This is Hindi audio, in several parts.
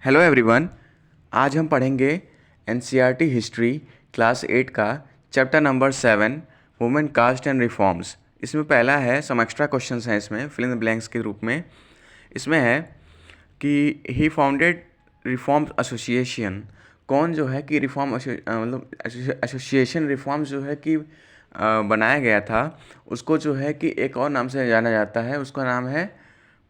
Hello everyone. आज हम पढ़ेंगे एनसीईआरटी हिस्ट्री क्लास 8 का chapter number 7 women caste and reforms. इसमें पहला है सम एक्स्ट्रा क्वेश्चंस हैं इसमें फिल इन द ब्लैंक्स के रूप में। इसमें है कि ही फाउंडेड रिफॉर्म एसोसिएशन। कौन जो है कि रिफॉर्म मतलब एसोसिएशन रिफॉर्म्स जो है कि बनाया गया था, उसको जो है कि एक और नाम से जाना जाता है। उसका नाम है,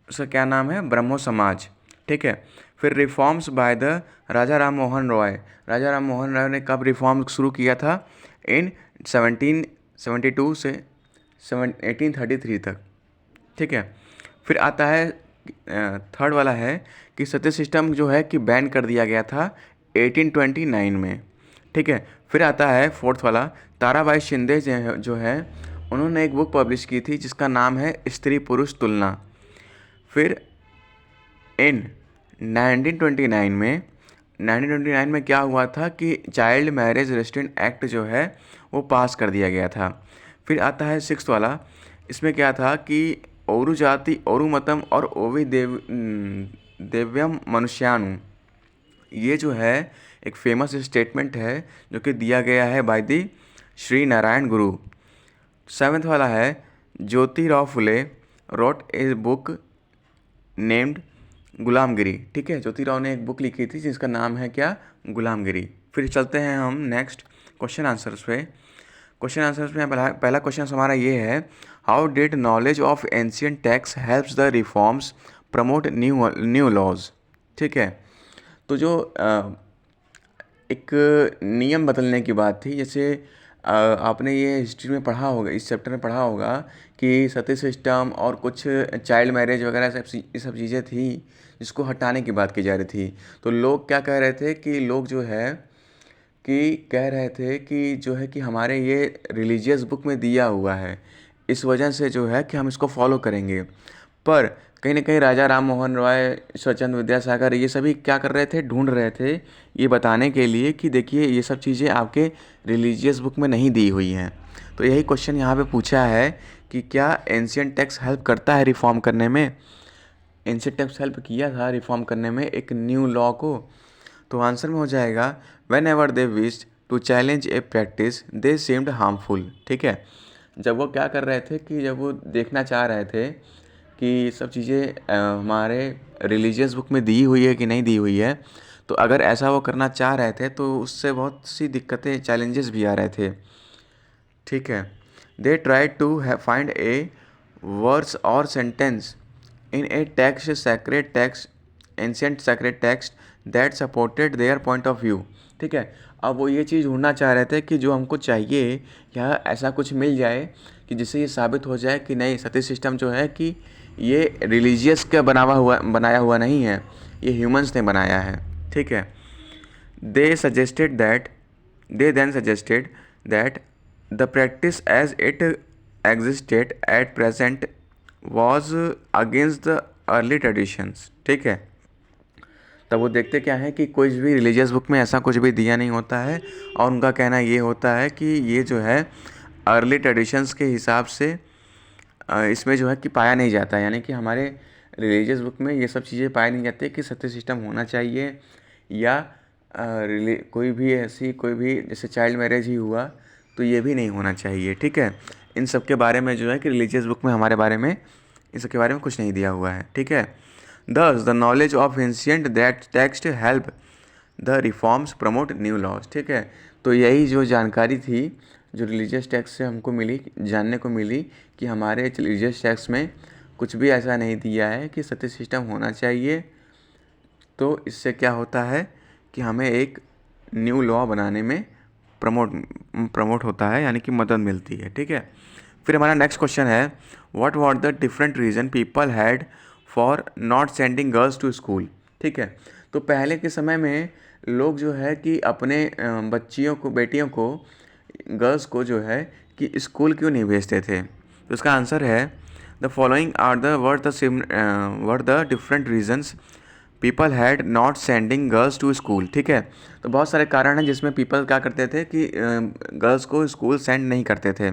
उसका क्या नाम है, ब्रह्मो समाज। ठीक है। फिर रिफॉर्म्स बाय द राजा राम मोहन रॉय। राजा राम मोहन रॉय ने कब रिफॉर्म शुरू किया था? इन 1772 से 1833 तक। ठीक है। फिर आता है थर्ड वाला है कि सत्य सिस्टम जो है कि बैन कर दिया गया था 1829 में। ठीक है। फिर आता है फोर्थ वाला, ताराबाई शिंदे जो है उन्होंने एक बुक पब्लिश की थी जिसका नाम है स्त्री पुरुष तुलना। फिर इन 1929 में क्या हुआ था कि चाइल्ड मैरिज रेस्ट्रिक्शन एक्ट जो है वो पास कर दिया गया था। फिर आता है सिक्स्थ वाला। इसमें क्या था कि ओरू जाति ओरू मतम और ओवी देव्यम मनुष्यानु, ये जो है एक फेमस स्टेटमेंट है जो कि दिया गया है by the Shri Narayan Guru. Seventh वाला है, ज्योतिराव फुले रोट ए बुक नेम्ड गुलामगिरी। ठीक है। ज्योतिराव ने एक बुक लिखी थी जिसका नाम है क्या, गुलामगिरी। फिर चलते हैं हम नेक्स्ट क्वेश्चन आंसर्स पे। क्वेश्चन आंसर्स में पहला क्वेश्चन हमारा ये है, how did knowledge of ancient text helps the reforms promote new laws. ठीक है। तो जो एक नियम बदलने की बात थी, जैसे आपने ये हिस्ट्री में पढ़ा होगा, इस चैप्टर में पढ़ा होगा कि सती सिस्टम और कुछ चाइल्ड मैरिज वगैरह ये सब चीज़ें थी जिसको हटाने की बात की जा रही थी। तो लोग क्या कह रहे थे कि लोग जो है कि कह रहे थे कि जो है कि हमारे ये रिलीजियस बुक में दिया हुआ है, इस वजह से जो है कि हम इसको फॉलो करेंगे। पर कहीं ना कहीं राजा राम मोहन रॉय, ईश्वरचंद्र विद्यासागर, ये सभी क्या कर रहे थे, ढूंढ रहे थे ये बताने के लिए कि देखिए ये सब चीज़ें आपके रिलीजियस बुक में नहीं दी हुई हैं। तो यही क्वेश्चन यहाँ पे पूछा है कि क्या एंशियंट टेक्स्ट हेल्प करता है रिफॉर्म करने में। एंशियंट टेक्स्ट हेल्प किया था रिफॉर्म करने में एक न्यू लॉ को। तो आंसर में हो जाएगा, whenever they wish to challenge a practice they seemed harmful. ठीक है। जब वो क्या कर रहे थे कि जब वो देखना चाह रहे थे कि सब चीज़ें हमारे रिलीजियस बुक में दी हुई है कि नहीं दी हुई है, तो अगर ऐसा वो करना चाह रहे थे तो उससे बहुत सी दिक्कतें, चैलेंजेस भी आ रहे थे। ठीक है। They try to find a words और sentence in a text sacred text ancient sacred text that supported their point of view. ठीक है। अब वो ये चीज़ ढूंढना चाह रहे थे कि जो हमको चाहिए या ऐसा कुछ मिल जाए कि जिससे ये साबित हो जाए कि नहीं, सती सिस्टम जो है कि ये रिलीजियस का बनाया हुआ नहीं है, ये ह्यूमंस ने बनाया है। ठीक है। They suggested that they then suggested that the practice as it existed at present was against the early traditions. ठीक है। तब वो देखते क्या है कि कोई भी रिलीजियस बुक में ऐसा कुछ भी दिया नहीं होता है, और उनका कहना ये होता है कि ये जो है अर्ली ट्रेडिशंस के हिसाब से इसमें जो है कि पाया नहीं जाता है। यानी कि हमारे रिलीजियस बुक में ये सब चीज़ें पाई नहीं जाती कि सत्य सिस्टम होना चाहिए, या कोई भी ऐसी कोई भी जैसे चाइल्ड मैरिज ही हुआ तो ये भी नहीं होना चाहिए। ठीक है। इन सब के बारे में जो है कि रिलीजियस बुक में हमारे बारे में, इन सब के बारे में कुछ नहीं दिया हुआ है। ठीक है। Thus, the knowledge of ancient that text help the reforms promote new laws। ठीक है। तो यही जो जानकारी थी जो रिलीजियस टेक्स्ट से हमको मिली, जानने को मिली कि हमारे रिलीजियस टेक्स्ट में कुछ भी ऐसा नहीं दिया है कि सत्य सिस्टम होना चाहिए। तो इससे क्या होता है कि हमें एक न्यू लॉ बनाने में प्रमोट होता है, यानी कि मदद मिलती है। ठीक है। फिर हमारा नेक्स्ट क्वेश्चन है, what were the different reason people had for not sending girls to school. ठीक है। तो पहले के समय में लोग जो है कि अपने बच्चियों को, बेटियों को, गर्ल्स को जो है कि स्कूल क्यों नहीं भेजते थे। तो इसका आंसर है, the following are the were the different reasons people had not sending girls to school. ठीक है। तो बहुत सारे कारण हैं जिसमें पीपल क्या करते थे कि गर्ल्स को स्कूल सेंड नहीं करते थे।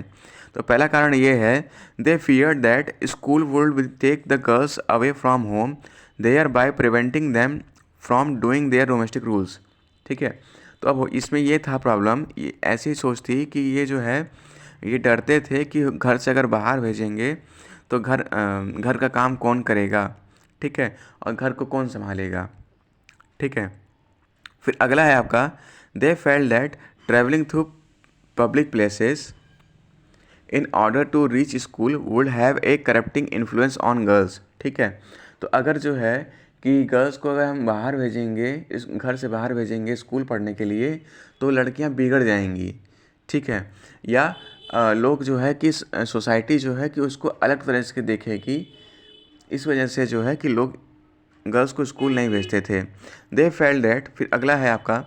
तो पहला कारण ये है, they fear that school would take the girls away from home thereby preventing them from doing their domestic rules. ठीक है, तो अब इसमें ये था प्रॉब्लम, ये ऐसी सोच थी कि ये जो है ये डरते थे कि घर से अगर बाहर भेजेंगे तो घर का काम कौन करेगा। ठीक है, और घर को कौन संभालेगा। ठीक है, फिर अगला है आपका, they felt that travelling through public places in order to reach school would have a corrupting influence on girls. ठीक है, तो अगर जो है कि गर्ल्स को अगर हम बाहर भेजेंगे, इस घर से बाहर भेजेंगे स्कूल पढ़ने के लिए, तो लड़कियां बिगड़ जाएंगी। ठीक है, या लोग जो है कि सोसाइटी जो है कि उसको अलग तरह से देखेगी, इस वजह से जो है कि लोग गर्ल्स को स्कूल नहीं भेजते थे। दे फेल्ट दैट, फिर अगला है आपका,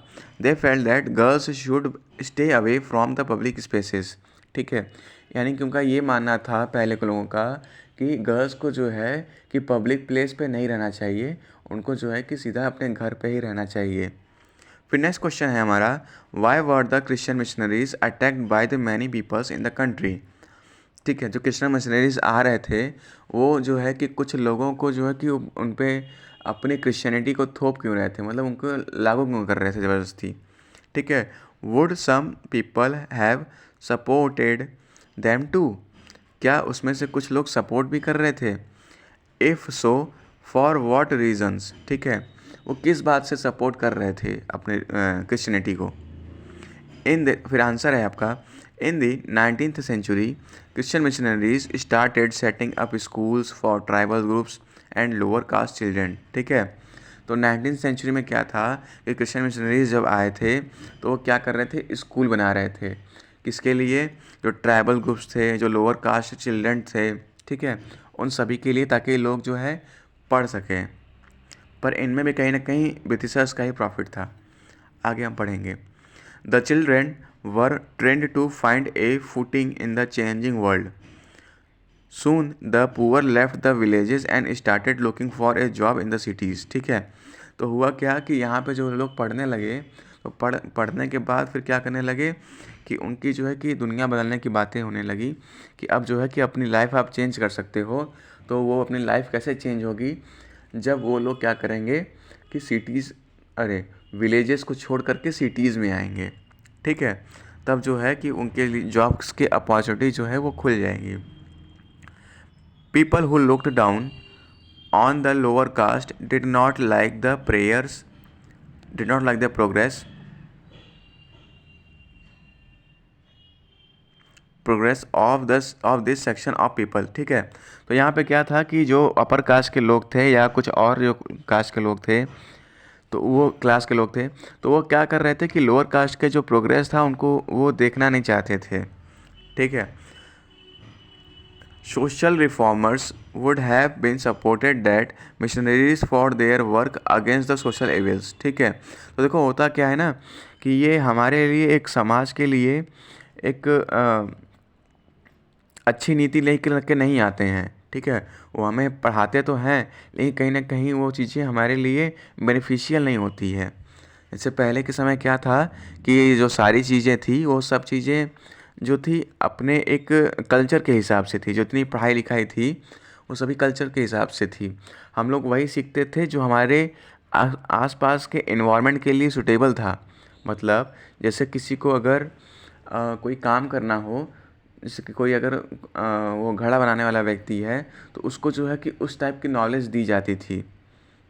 they felt that girls should stay away from the public spaces. ठीक है, यानी कि उनका ये मानना था पहले के लोगों का कि गर्ल्स को जो है कि पब्लिक प्लेस पे नहीं रहना चाहिए, उनको जो है कि सीधा अपने घर पे ही रहना चाहिए। फिर नेक्स्ट क्वेश्चन है हमारा, why were the Christian missionaries attacked by the many peoples in the country. ठीक है, जो क्रिश्चियन मिशनरीज आ रहे थे वो जो है कि कुछ लोगों को जो है कि उन पे अपनी क्रिश्चियनिटी को थोप क्यों रहे थे, मतलब उनको लागू क्यों कर रहे थे ज़बरदस्ती। ठीक है, would some people have supported them too, क्या उसमें से कुछ लोग सपोर्ट भी कर रहे थे। If so for what reasons. ठीक है, वो किस बात से सपोर्ट कर रहे थे अपने क्रिश्चियनिटी को। फिर आंसर है आपका, in the 19th century Christian missionaries started setting up schools for tribal groups and lower caste children. ठीक है, तो 19th सेंचुरी में क्या था कि क्रिश्चियन मिशनरीज जब आए थे तो वो क्या कर रहे थे, स्कूल बना रहे थे। किसके लिए, जो ट्राइबल ग्रुप्स थे, जो लोअर कास्ट चिल्ड्रेन थे। ठीक है, उन सभी के लिए, ताकि लोग जो है पढ़ सकें। पर इनमें भी कहीं ना कहीं ब्रिटिशर्स का ही प्रॉफिट था। आगे हम पढ़ेंगे, the children were trained to find a footing in the changing world. Soon the poor left the villages and started looking for a job in the cities. ठीक है, तो हुआ क्या कि यहाँ पे जो लोग पढ़ने लगे, तो पढ़ने के बाद फिर क्या करने लगे कि उनकी जो है कि दुनिया बदलने की बातें होने लगी कि अब जो है कि अपनी लाइफ आप चेंज कर सकते हो। तो वो अपनी लाइफ कैसे चेंज होगी, जब वो लोग क्या करेंगे कि विलेजेस को छोड़ करके सिटीज़ में आएंगे। ठीक है, तब जो है कि उनके लिए जॉब्स के अपॉर्चुनिटी जो है वो खुल जाएंगी। People who looked down on the lower cast did not like the progress of this section of people. ठीक है, तो यहाँ पे क्या था कि जो अपर कास्ट के लोग थे या कुछ और जो कास्ट के लोग थे, तो वो क्लास के लोग थे, तो वो क्या कर रहे थे कि लोअर कास्ट के जो प्रोग्रेस था उनको वो देखना नहीं चाहते थे। ठीक है, social reformers would have been supported that missionaries for their work against the social evils. ठीक है, तो देखो होता क्या है ना कि ये हमारे लिए एक समाज के लिए एक अच्छी नीति लेकर के नहीं आते हैं। ठीक है, वो हमें पढ़ाते तो हैं लेकिन कहीं ना कहीं वो चीज़ें हमारे लिए बेनिफिशियल नहीं होती है। इससे पहले के समय क्या था कि जो सारी चीज़ें थी वो सब चीज़ें जो थी अपने एक कल्चर के हिसाब से थी, जो इतनी पढ़ाई लिखाई थी वो सभी कल्चर के हिसाब से थी। हम लोग वही सीखते थे जो हमारे आसपास के एनवायरनमेंट के लिए सूटेबल था। मतलब जैसे किसी को अगर कोई काम करना हो, जैसे कि कोई अगर वो घड़ा बनाने वाला व्यक्ति है तो उसको जो है कि उस टाइप की नॉलेज दी जाती थी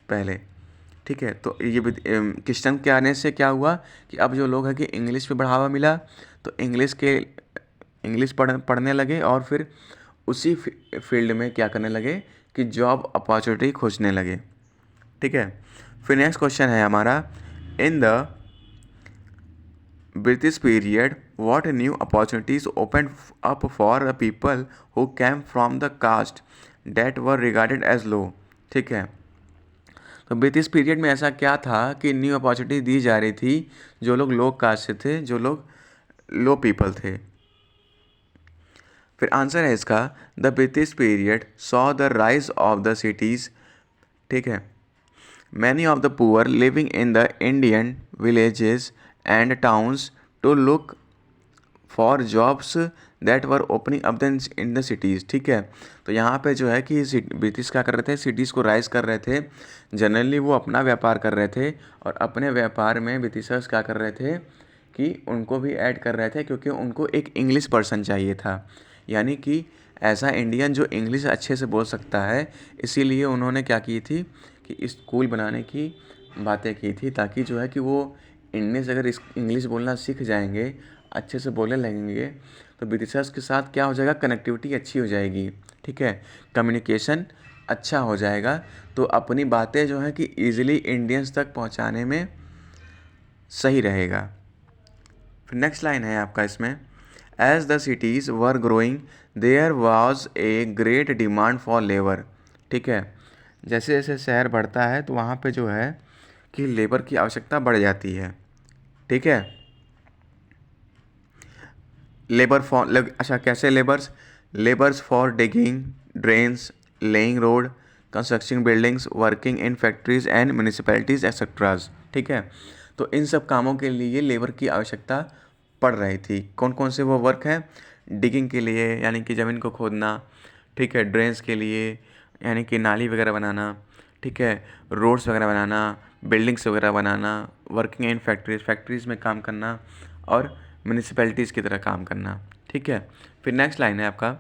पहले। ठीक है, तो ये क्रिश्चियन के आने से क्या हुआ कि अब जो लोग हैं कि इंग्लिश पे बढ़ावा मिला, तो इंग्लिश पढ़ने लगे और फिर उसी फील्ड में क्या करने लगे कि जॉब अपॉर्चुनिटी खोजने लगे। ठीक है, फिर नेक्स्ट क्वेश्चन है हमारा, in the British period, what new opportunities opened up for the people who came from the caste that were regarded as low। ठीक है, तो ब्रिटिश पीरियड में ऐसा क्या था कि न्यू अपॉर्चुनिटी दी जा रही थी जो लोग लो कास्ट से थे, जो लोग लो पीपल थे। फिर आंसर है इसका, the British period saw the rise of the cities. ठीक है, many of the poor living in the Indian villages and towns to look for jobs that were opening up in the cities. ठीक है, तो यहाँ पे जो है कि ब्रिटिश क्या कर रहे थे, सिटीज़ को राइज कर रहे थे। जनरली वो अपना व्यापार कर रहे थे और अपने व्यापार में ब्रिटिशर्स क्या कर रहे थे कि उनको भी ऐड कर रहे थे, क्योंकि उनको एक इंग्लिश पर्सन चाहिए था, यानी कि ऐसा इंडियन जो इंग्लिश अच्छे से बोल सकता है। इसीलिए उन्होंने क्या की थी कि स्कूल बनाने की बातें की थी, ताकि जो है कि वो इंडियंस अगर इंग्लिश बोलना सीख जाएंगे, अच्छे से बोलने लगेंगे, तो ब्रिटिशर्स के साथ क्या हो जाएगा, कनेक्टिविटी अच्छी हो जाएगी। ठीक है, कम्युनिकेशन अच्छा हो जाएगा, तो अपनी बातें जो है कि ईजिली इंडियंस तक पहुंचाने में सही रहेगा। फिर नेक्स्ट लाइन है आपका इसमें, as the cities were growing there was a great demand for labour. ठीक है, जैसे जैसे शहर बढ़ता है तो वहाँ पे जो है कि लेबर की आवश्यकता बढ़ जाती है। ठीक है, लेबर फॉर अच्छा कैसे labours for digging drains, laying road, construction buildings, working in factories and municipalities etceteras. ठीक है, तो इन सब कामों के लिए लेबर की आवश्यकता पड़ रही थी। कौन कौन से वो वर्क हैं, डिगिंग के लिए यानी कि ज़मीन को खोदना, ठीक है, ड्रेन्स के लिए यानी कि नाली वगैरह बनाना, ठीक है, रोड्स वगैरह बनाना, बिल्डिंग्स वगैरह बनाना, वर्किंग इन फैक्ट्रीज़ में काम करना और म्यूनिसिपैलिटीज़ की तरह काम करना। ठीक है, फिर नेक्स्ट लाइन है आपका,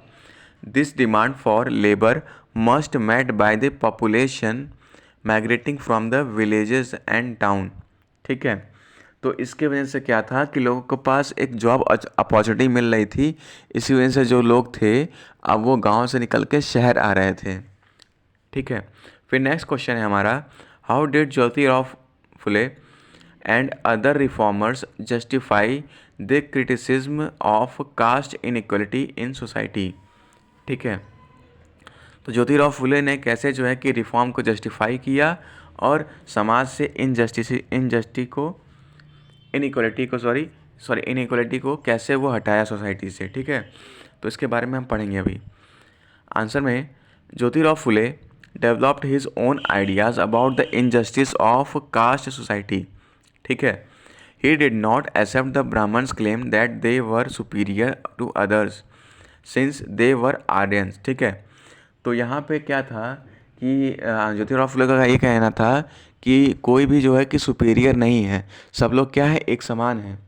this demand for labour must met by the population migrating from the villages and town. ठीक है, तो इसके वजह से क्या था कि लोगों के पास एक जॉब अपॉर्चुनिटी मिल रही थी, इसी वजह से जो लोग थे अब वो गांव से निकल के शहर आ रहे थे। ठीक है, फिर नेक्स्ट क्वेश्चन है हमारा, how did Jyotirao Phule and other reformers justify the criticism of caste inequality in society. ठीक है, तो ज्योतिराव फुले ने कैसे जो है कि रिफॉर्म को जस्टिफाई किया और समाज से इनइक्वलिटी को कैसे वो हटाया सोसाइटी से। ठीक है, तो इसके बारे में हम पढ़ेंगे अभी। आंसर में, Jyotirao Phule developed his own ideas about the injustice of caste society. ठीक है, he did not accept the Brahmans claim that they were superior to others since they were Aryans. ठीक है, तो यहाँ पे क्या था कि ज्योतिराव फुले का ये कहना था कि कोई भी जो है कि सुपीरियर नहीं है, सब लोग क्या है, एक समान है।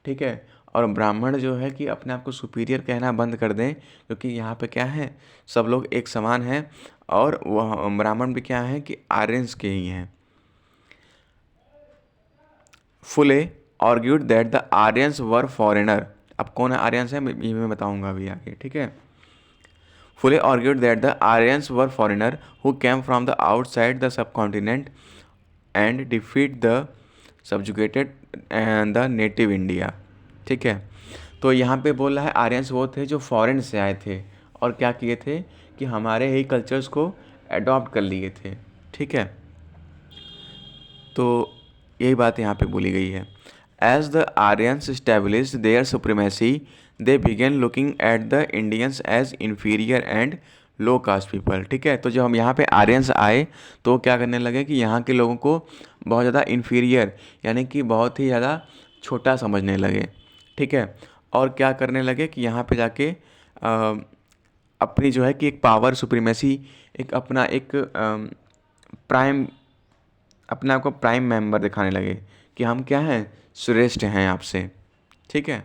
ठीक है, और ब्राह्मण जो है कि अपने आप को सुपीरियर कहना बंद कर दें, क्योंकि यहाँ पे क्या है, सब लोग एक समान हैं और वह ब्राह्मण भी क्या है कि आर्यंस के ही हैं। Phule argued that the Aryans were foreigner. अब कौन आर्यंस है ये मैं बताऊंगा अभी आगे। ठीक है, Fully argued that the Aryans were foreigners who came from the outside the subcontinent and defeat the subjugated and the native India। ठीक है, तो यहाँ पे बोल रहा है आर्यंस वो थे जो फॉरेन से आए थे और क्या किए थे कि हमारे ही कल्चर्स को अडॉप्ट कर लिए थे। ठीक है, तो यही बात यहाँ पे बोली गई है। As the Aryans established their supremacy, they began looking at the Indians as inferior and low caste people. ठीक है, तो जब हम यहाँ पे आर्यंस आए तो क्या करने लगे कि यहाँ के लोगों को बहुत ज़्यादा इन्फीरियर यानी कि बहुत ही ज़्यादा छोटा समझने लगे। ठीक है, और क्या करने लगे कि यहाँ पे जाके अपनी जो है कि एक पावर सुप्रीमेसी, एक अपना एक प्राइम, अपने आप को प्राइम मेंबर दिखाने लगे कि हम क्या हैं, श्रेष्ठ हैं आपसे। ठीक है,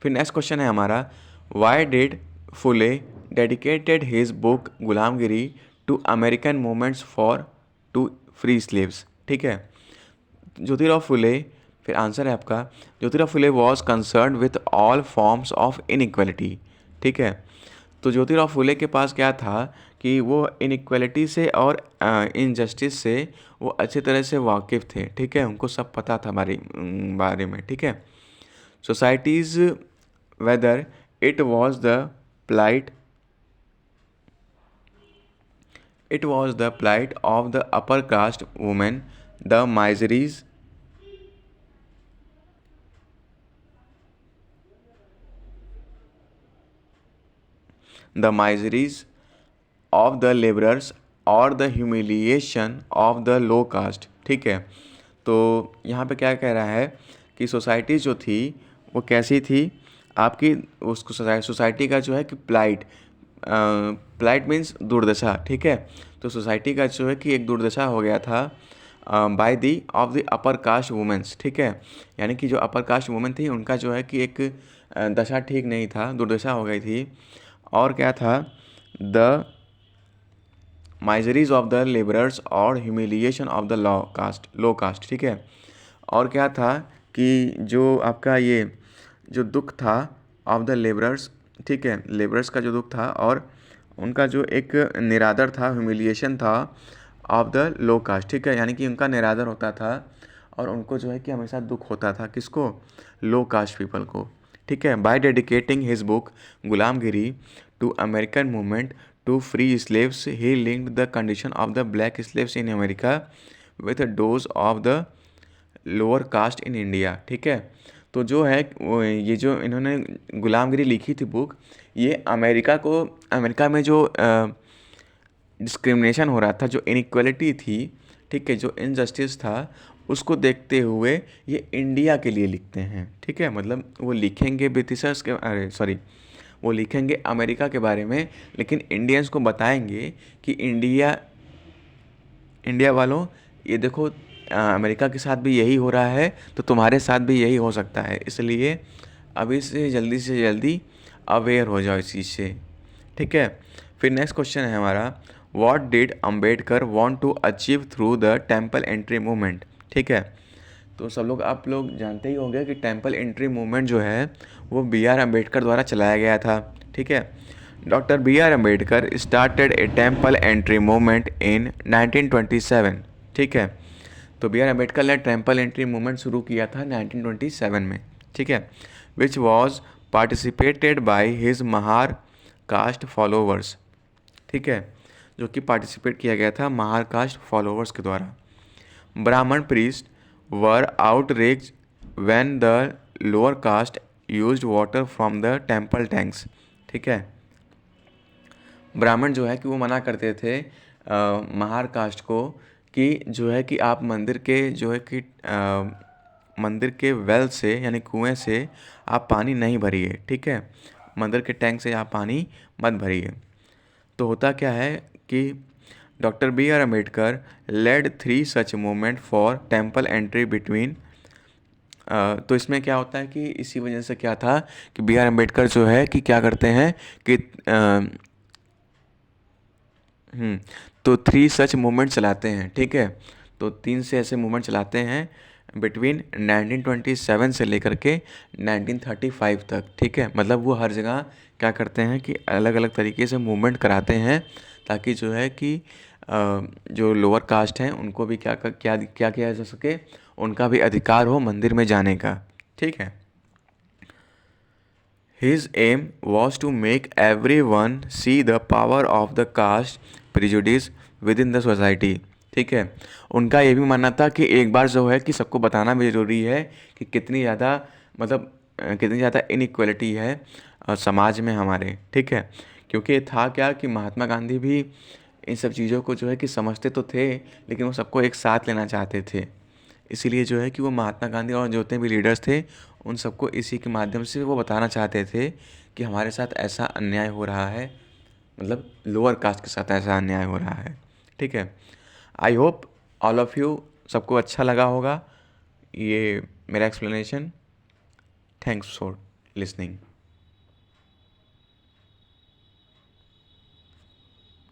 फिर नेक्स्ट क्वेश्चन है हमारा, why did Phule dedicated his book Gulamgiri to American movements for to free slaves. ठीक है, ज्योतिराव फुले, फिर आंसर है आपका, Jyotirao Phule was concern with all forms of inequality. ठीक है, तो ज्योतिराव फुले के पास क्या था कि वो इनइक्वलिटी से और इनजस्टिस से वो अच्छी तरह से वाकिफ़ थे। ठीक है, उनको सब पता था बारे में। ठीक है, societies whether it was the plight of the upper caste women, the miseries of the laborers और the humiliation of the low caste. ठीक है, तो यहाँ पे क्या कह रहा है कि सोसाइटी जो थी वो कैसी थी, आपकी उसको सोसाइटी का जो है कि प्लाइट मीन्स दुर्दशा, ठीक है। तो सोसाइटी का जो है कि एक दुर्दशा हो गया था by the of the upper caste women's, ठीक है। यानी कि जो अपर कास्ट वुमेन थी उनका जो है कि एक दशा ठीक नहीं था, दुर्दशा हो गई थी। और क्या था, the miseries of the labourers और humiliation of the low caste, ठीक है। और क्या था कि जो आपका ये जो दुख था ऑफ द लेबरर्स, ठीक है, लेबरर्स का जो दुख था और उनका जो एक निरादर था, ह्यूमिलिएशन था ऑफ द लो कास्ट, ठीक है। यानी कि उनका निरादर होता था और उनको जो है कि हमेशा दुख होता था, किसको, लो कास्ट पीपल को, ठीक है। By dedicating his book Gulamgiri to American movement to free slaves he linked the condition of the black slaves in America with those of the lower caste in India, ठीक है। तो जो है ये जो इन्होंने गुलामगिरी लिखी थी बुक, ये अमेरिका में जो डिस्क्रिमिनेशन हो रहा था, जो इनइक्वालिटी थी, ठीक है, जो इनजस्टिस था, उसको देखते हुए ये इंडिया के लिए लिखते हैं, ठीक है। मतलब वो लिखेंगे ब्रिटिशर्स के वो लिखेंगे अमेरिका के बारे में, लेकिन इंडियंस को बताएंगे कि इंडिया वालों, ये देखो अमेरिका के साथ भी यही हो रहा है, तो तुम्हारे साथ भी यही हो सकता है, इसलिए अभी से जल्दी अवेयर हो जाओ इस चीज़ से, ठीक है। फिर नेक्स्ट क्वेश्चन है हमारा, what did Ambedkar want to achieve through the temple entry movement, ठीक है। तो आप लोग जानते ही होंगे कि टेम्पल एंट्री मूवमेंट जो है वो B.R. अम्बेडकर द्वारा चलाया गया था, ठीक है। Doctor B.R. Ambedkar started A temple entry movement in 1927, ठीक है। तो B.R. अम्बेडकर ने टेम्पल एंट्री मूवमेंट शुरू किया था 1927 में, ठीक है, which was participated by his Mahar caste followers, ठीक है, जो कि पार्टिसिपेट किया गया था महार कास्ट फॉलोवर्स के द्वारा। ब्राह्मण priest were outraged when the lower cast used water from the temple tanks, ठीक है। ब्राह्मण जो है कि वो मना करते थे महार कास्ट को कि जो है कि आप मंदिर के वेल से यानी कुएं से आप पानी नहीं भरिए, ठीक है, मंदिर के टैंक से आप पानी मत भरिए। तो होता क्या है कि doctor B.R. Ambedkar led 3 such movement for temple entry between, तो इसमें क्या होता है कि इसी वजह से क्या था कि B.R. अम्बेडकर जो है कि क्या करते हैं कि तो 3 सच मूवमेंट चलाते हैं, ठीक है। तो 3 से ऐसे मूवमेंट चलाते हैं बिटवीन 1927 से लेकर के 1935 तक, ठीक है। मतलब वो हर जगह क्या करते हैं कि अलग अलग तरीके से मूवमेंट कराते हैं, ताकि जो है कि जो लोअर कास्ट हैं उनको भी क्या किया जा सके, उनका भी अधिकार हो मंदिर में जाने का, ठीक है। His aim was to make everyone see the power of the caste prejudice within the society, ठीक है। उनका ये भी मानना था कि एक बार जो है कि सबको बताना भी ज़रूरी है कि कितनी ज़्यादा इनइक्वालिटी है समाज में हमारे, ठीक है। क्योंकि था क्या कि महात्मा गांधी भी इन सब चीज़ों को जो है कि समझते तो थे, लेकिन वो सबको एक साथ लेना चाहते थे। इसीलिए जो है कि वो महात्मा गांधी और जितने भी लीडर्स थे उन सबको इसी के माध्यम से वो बताना चाहते थे कि हमारे साथ ऐसा अन्याय हो रहा है, मतलब लोअर कास्ट के साथ ऐसा अन्याय हो रहा है, ठीक है। I hope all of you सबको अच्छा लगा होगा ये मेरा एक्सप्लेनेशन। Thanks for listening.